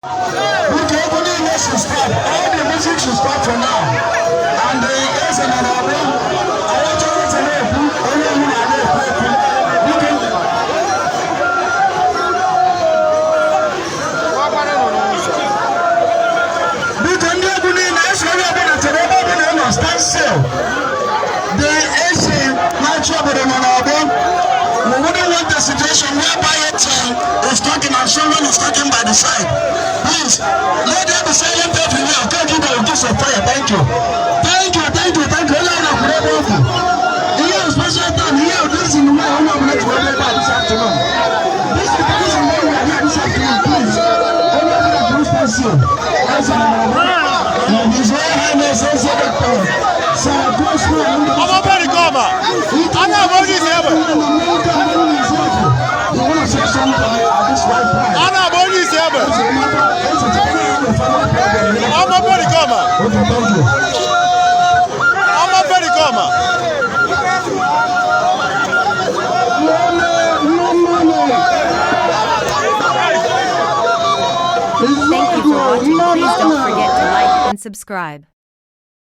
Stop. All the music should stop for now. And yes, and I want you to know who only you are there. Stand still. The AC natural but we wouldn't want the situation whereby it is talking and someone is talking by the side. Please, let them be silent everywhere. Thank you for this fire. Thank you. Thank you. Here is special time. Here, this is the way I'm going to this afternoon. This is the way we are here this afternoon. Please, everybody that please pass you. That's His Royal Highness also the power. So, I'm a very comma. I'm not going to say it. You want to say something at this right point? I'm not going to say it. I'm a very comma. Okay, thank you. I'm a very comma. Thank you for watching. Please don't forget to like and subscribe.